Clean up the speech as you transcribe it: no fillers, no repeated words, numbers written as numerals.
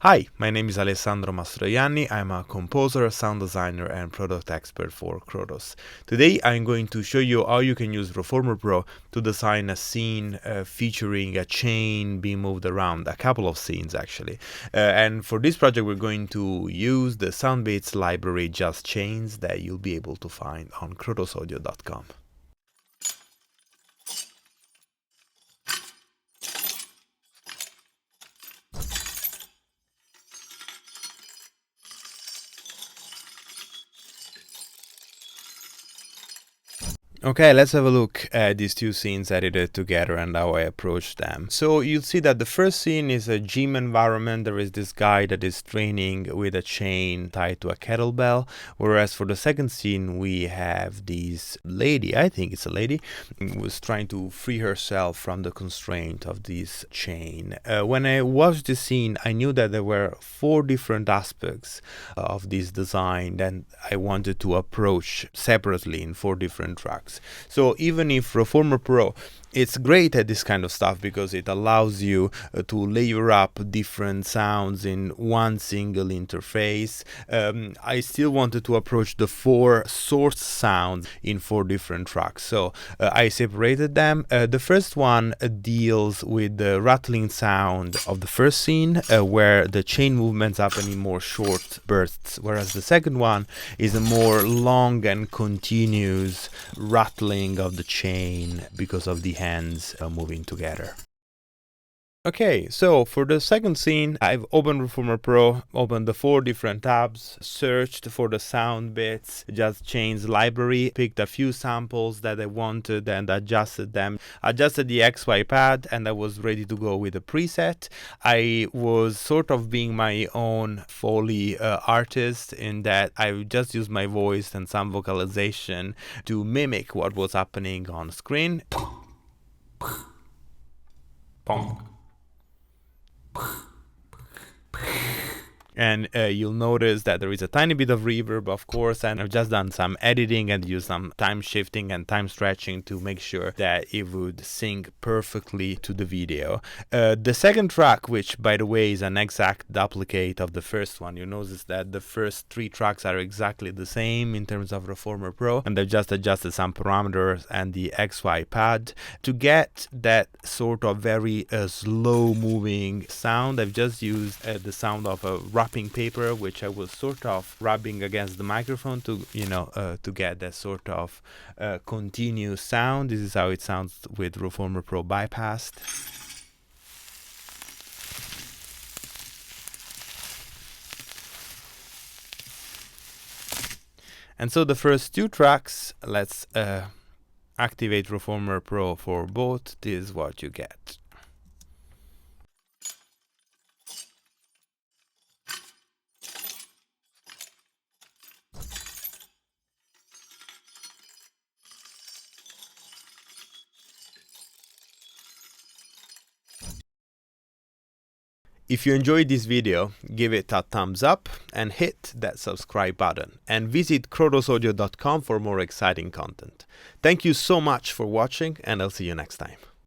Hi, my name is Alessandro Mastroianni. I'm a composer, sound designer, and product expert for Krotos. Today, I'm going to show you how you can use Reformer Pro to design a scene featuring a chain being moved around, a couple of scenes actually. And for this project, we're going to use the Soundbits library Just Chains that you'll be able to find on krotosaudio.com. Okay, let's have a look at these two scenes edited together and how I approach them. So you'll see that the first scene is a gym environment. There is this guy that is training with a chain tied to a kettlebell. Whereas for the second scene, we have this lady, I think it's a lady, who was trying to free herself from the constraint of this chain. When I watched the scene, I knew that there were 4 different aspects of this design that I wanted to approach separately in 4 different tracks. So even if Reformer Pro, it's great at this kind of stuff because it allows you to layer up different sounds in one single interface. I still wanted to approach the 4 source sounds in 4 different tracks. So I separated them. The first one deals with the rattling sound of the first scene where the chain movements happen in more short bursts, whereas the second one is a more long and continuous rattling of the chain because of the hands moving together. Okay, so for the second scene, I've opened Reformer Pro, opened the 4 different tabs, searched for the Soundbits Just Chains library, picked a few samples that I wanted and adjusted them, adjusted the XY pad, and I was ready to go with a preset. I was sort of being my own Foley artist in that I would just use my voice and some vocalization to mimic what was happening on screen. Bonk. And you'll notice that there is a tiny bit of reverb, of course, and I've just done some editing and used some time shifting and time stretching to make sure that it would sync perfectly to the video. The second track, which by the way is an exact duplicate of the first one, you notice that the first 3 tracks are exactly the same in terms of Reformer Pro, and I've just adjusted some parameters and the XY pad to get that sort of very slow moving sound. I've just used the sound of a wrapping paper, which I was sort of rubbing against the microphone to, to get that sort of continuous sound. This is how it sounds with Reformer Pro bypassed. And so the first 2 tracks, let's activate Reformer Pro for both. This is what you get. If you enjoyed this video, give it a thumbs up and hit that subscribe button, and visit krotosaudio.com for more exciting content. Thank you so much for watching, and I'll see you next time.